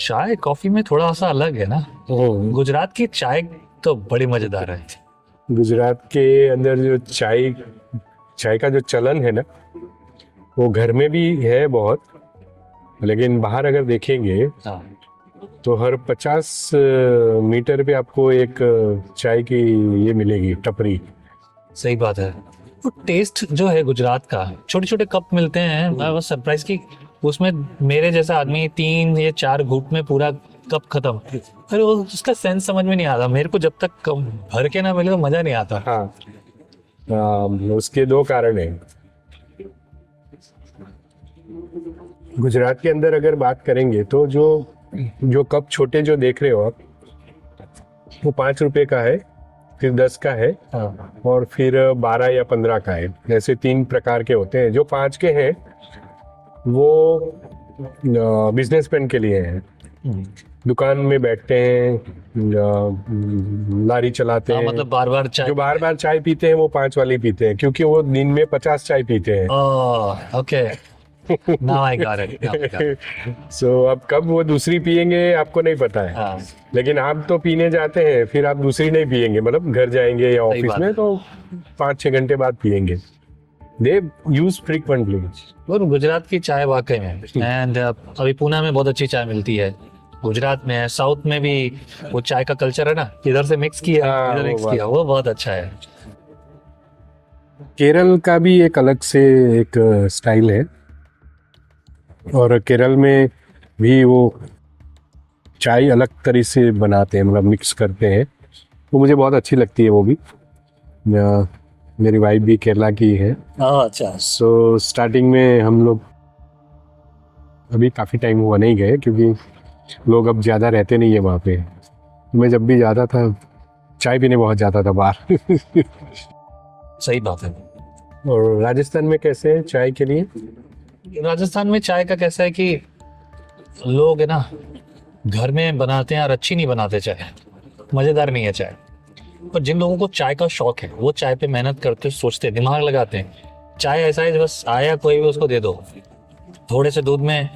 चाय कॉफी में थोड़ा सा अलग है ना। गुजरात की चाय तो बड़ी मजेदार है। गुजरात के अंदर जो चाय चाय का जो चलन है ना, वो घर में भी है बहुत, लेकिन बाहर अगर देखेंगे हाँ, तो हर 50 मीटर पे आपको एक चाय की ये मिलेगी टपरी। सही बात है। वो टेस्ट जो है गुजरात का, छोटे छोटे कप मिलते हैं, मैं बस सरप्राइज की उसमें मेरे जैसा आदमी 3 या 4 घूंट में पूरा कप खत्म। अरे वो उसका सेंस समझ में नहीं आता मेरे को, जब तक कम भर के ना मिले तो मजा नहीं आता। हाँ, उसके दो कारण हैं। गुजरात के अंदर अगर बात करेंगे तो जो जो कप छोटे जो देख रहे हो आप, वो 5 रुपए का है, फिर 10 का है, और फिर 12 या 15 का है। जैसे 3 प्रकार के होते हैं। जो 5 के हैं वो बिजनेसमैन के लिए हैं, दुकान में बैठते हैं, लारी चलाते हैं, मतलब बार बार चाय। जो बार बार चाय पीते हैं वो 5 वाली पीते हैं, क्योंकि वो दिन में 50 चाय पीते हैं। Okay, now I got it. So अब कब वो दूसरी पियेंगे आपको नहीं पता है। हाँ, लेकिन आप तो पीने जाते हैं, फिर आप दूसरी नहीं पियेंगे, मतलब घर जाएंगे या सही ऑफिस बात में है। तो 5-6 घंटे बाद पियेंगे। दे यूज फ्रीक्वेंटली। और गुजरात की चाय वाकई में, एंड अभी पुणे में बहुत अच्छी चाय मिलती है, गुजरात में है, साउथ में भी वो चाय का कल्चर है ना, इधर से मिक्स किया हाँ, इधर वो मिक्स बात। किया, वो बहुत अच्छा है। केरल का भी एक अलग से एक स्टाइल है, और केरल में भी वो चाय अलग तरह से बनाते हैं, मतलब मिक्स करते हैं। वो मुझे बहुत अच्छी लगती है वो भी। मेरी वाइफ भी केरला की है। अच्छा। सो स्टार्टिंग में हम लोग, अभी काफ़ी टाइम हुआ नहीं गए क्योंकि लोग अब ज़्यादा रहते नहीं है वहाँ पे। मैं जब भी जाता था चाय पीने बहुत जाता था बाहर। सही बात है। और राजस्थान में कैसे है चाय के लिए? राजस्थान में चाय का कैसा है कि लोग है ना घर में बनाते हैं और अच्छी नहीं बनाते चाय, मजेदार नहीं है चाय। पर जिन लोगों को चाय का शौक है वो चाय पे मेहनत करते, सोचते, दिमाग लगाते हैं। चाय ऐसा है बस आया कोई भी उसको दे दो, थोड़े से दूध में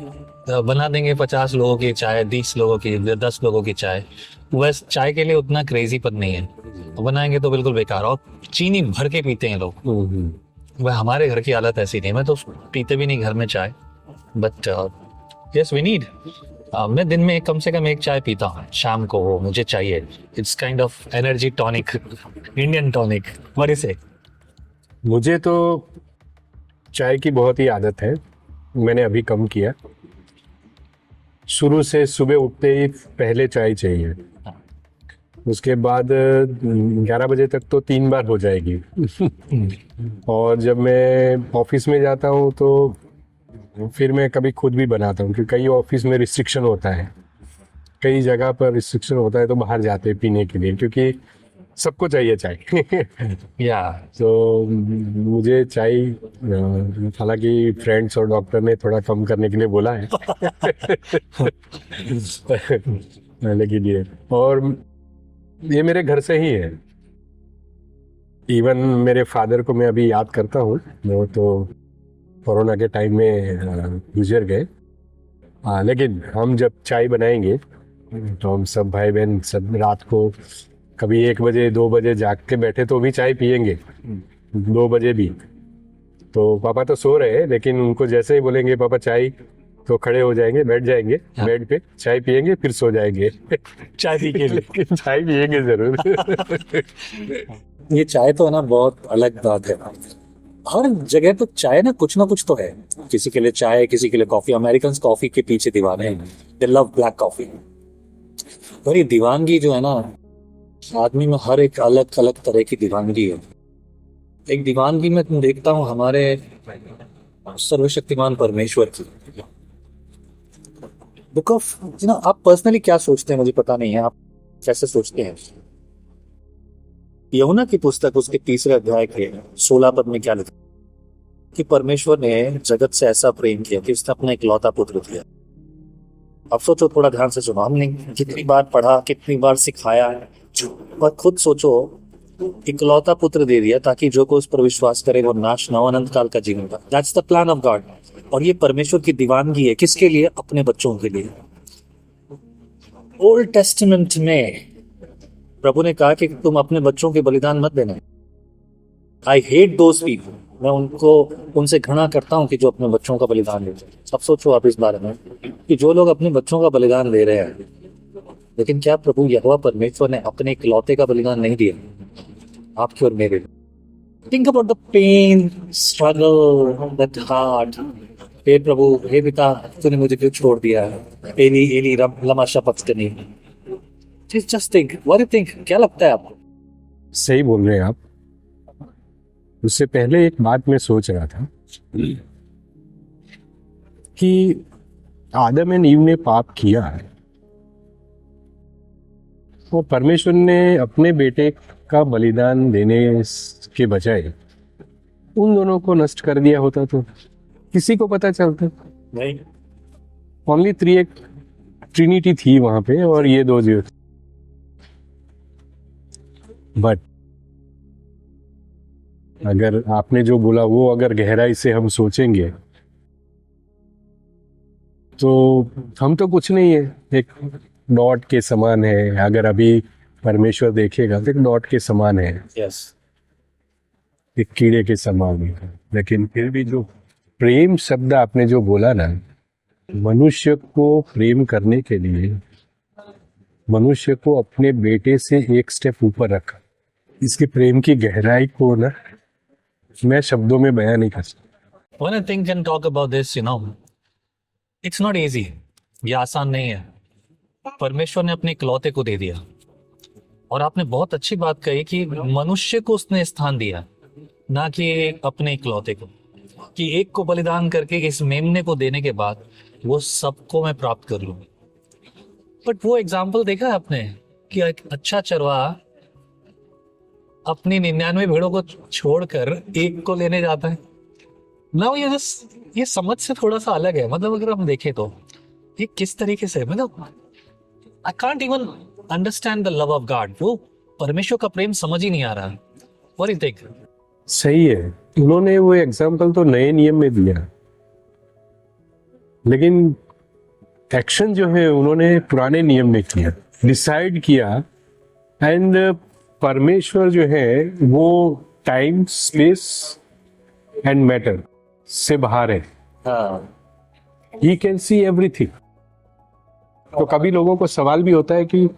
बना देंगे 50 लोगों की चाय, 20 लोगों की, 10 लोगों की चाय। वैसे चाय के लिए उतना क्रेजी पद नहीं है, बनाएंगे तो बिल्कुल बेकार, और चीनी भर के पीते हैं लोग। वह हमारे घर की हालत ऐसी नहीं, मैं तो पीते भी नहीं घर में चाय, बट यस वी नीड। मैं दिन में कम से कम एक चाय पीता हूँ शाम को, वो मुझे चाहिए। It's kind of energy tonic, Indian tonic, what is it? मुझे तो चाय की बहुत ही आदत है, मैंने अभी कम किया। शुरू से सुबह उठते ही पहले चाय चाहिए, उसके बाद 11 बजे तक तो 3 बार हो जाएगी। और जब मैं ऑफिस में जाता हूँ तो फिर मैं कभी खुद भी बनाता हूँ, क्योंकि कई ऑफिस में रिस्ट्रिक्शन होता है, कई जगह पर रिस्ट्रिक्शन होता है, तो बाहर जाते हैं पीने के लिए, क्योंकि सबको चाहिए चाय। या तो मुझे चाय, हालांकि फ्रेंड्स और डॉक्टर ने थोड़ा कम करने के लिए बोला है। लेकिन ये, और ये मेरे घर से ही है। इवन मेरे फादर को मैं अभी याद करता हूँ, वो तो कोरोना के टाइम में गुजर गए। लेकिन हम जब चाय बनाएंगे तो हम सब भाई बहन सब रात को कभी 1 बजे 2 बजे जाग के बैठे तो भी चाय पियेंगे, 2 बजे भी। तो पापा तो सो रहे हैं, लेकिन उनको जैसे ही बोलेंगे पापा चाय, तो खड़े हो जाएंगे, बैठ जाएंगे बेड पे, चाय पियेंगे, फिर सो जाएंगे। चाय पी के लिए। लेकिन चाय पियेंगे जरूर। ये चाय तो है ना बहुत अलग बात है, हर जगह तो चाय ना कुछ तो है। किसी के लिए चाय, किसी के लिए कॉफी। अमेरिकन कॉफी के पीछे दीवाने हैं, दे लव ब्लैक कॉफी। और ये दीवानगी जो है ना, आदमी में हर एक अलग अलग तरह की दीवानगी है। एक दीवानगी में तुम देखता हूँ हमारे सर्वशक्तिमान परमेश्वर की। बिकॉज आप पर्सनली क्या सोचते हैं मुझे पता नहीं है, आप कैसे सोचते हैं? यमुना की पुस्तक उसके 3रे अध्याय के 16 पद में क्या लिखा कि परमेश्वर ने जगत से ऐसा प्रेम किया कि उसने अपना इकलौता पुत्र दिया। अब सोचो, थोड़ा ध्यान से सुनो, हमने कितनी बार पढ़ा, कितनी बार सिखाया, पर खुद सोचो, इकलौता पुत्र दे दिया ताकि जो कोई उस पर विश्वास करे वो नाश न हो, अनंत काल का जीवन पाए। That's the plan of God. और ये परमेश्वर की दीवानगी है, किसके लिए? अपने बच्चों के लिए। ओल्ड टेस्टामेंट में प्रभु ने कहा कि तुम अपने बच्चों के बलिदान मत देना। आई हेट दोज पीपल, मैं उनसे घृणा करता हूँ कि जो अपने बच्चों का बलिदान देते हैं। अब सोचो आप इस बारे में कि जो लोग अपने बच्चों का बलिदान दे रहे हैं, लेकिन क्या प्रभु यहोवा परमेश्वर ने अपने इकलौते का बलिदान नहीं दिया आपके और मेरे? Think about the pain, struggle, that heart. हे प्रभु, हे पिता, तूने मुझे क्यों छोड़ दिया? एली एली लमा शबक्तनी। Just think, what do you think? क्या लगता है आपको? सही बोल रहे हैं आप। उससे पहले एक बात मैं सोच रहा था कि आदम एंड ईव ने पाप किया है, वो परमेश्वर ने अपने बेटे का बलिदान देने के बजाय उन दोनों को नष्ट कर दिया होता तो किसी को पता चलता? नहीं। ओनली थ्री, एक ट्रिनिटी थी वहां पे और ये दो जीव। बट अगर आपने जो बोला वो अगर गहराई से हम सोचेंगे तो हम तो कुछ नहीं है, एक डॉट के समान है। अगर अभी परमेश्वर देखेगा तो एक डॉट के समान है, यस। एक कीड़े के समान है। लेकिन फिर भी जो प्रेम शब्द आपने जो बोला ना, मनुष्य को प्रेम करने के लिए मनुष्य को अपने बेटे से एक स्टेप ऊपर रखा। इसके प्रेम की गहराई को ना मैं शब्दों में बयां नहीं कर सकता। When I think and talk about this, it's not easy. ये आसान नहीं है। परमेश्वर ने अपने इकलौते को दे दिया, और आपने बहुत अच्छी बात कही कि मनुष्य को उसने स्थान दिया, ना कि अपने इकलौते को, कि एक को बलिदान करके इस मेमने को देने के बाद वो सबको मैं प्राप्त कर लूं। बट वो एग्जाम्पल देखा है आपने कि एक अच्छा चरवाहा अपनी 99 भेड़ों को छोड़कर एक को लेने जाता है ना। ये समझ से थोड़ा सा अलग है। मतलब अगर हम देखें तो ये किस तरीके से, मतलब I can't even understand the love of God. वो परमेश्वर का प्रेम समझ ही नहीं आ रहा। What do you think? सही है, उन्होंने वो एग्जाम्पल तो नए नियम में दिया, लेकिन एक्शन जो है उन्होंने पुराने नियम में किया, डिसाइड किया। एंड परमेश्वर जो है वो टाइम, स्पेस एंड मैटर से बाहर है। He can see everything. तो कभी लोगों को सवाल भी होता है कि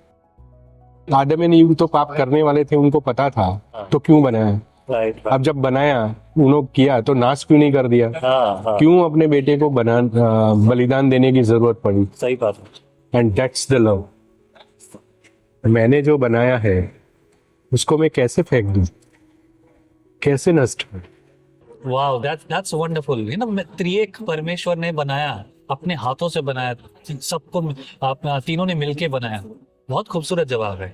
आदम एंड ईव तो पाप करने वाले थे, उनको पता था, तो क्यों बनाया? अब जब बनाया, उन्होंने किया, तो नाश क्यों नहीं कर दिया? क्यों अपने बेटे को बलिदान देने की जरूरत पड़ी? सही बात। And that's the love. मैंने जो बनाया है उसको मैं कैसे फेंक दूं, कैसे नष्ट करूं? Wow, that's wonderful. त्रिएक परमेश्वर ने बनाया, अपने हाथों से बनाया, सबको आप तीनों ने मिलके बनाया। बहुत खूबसूरत जवाब है।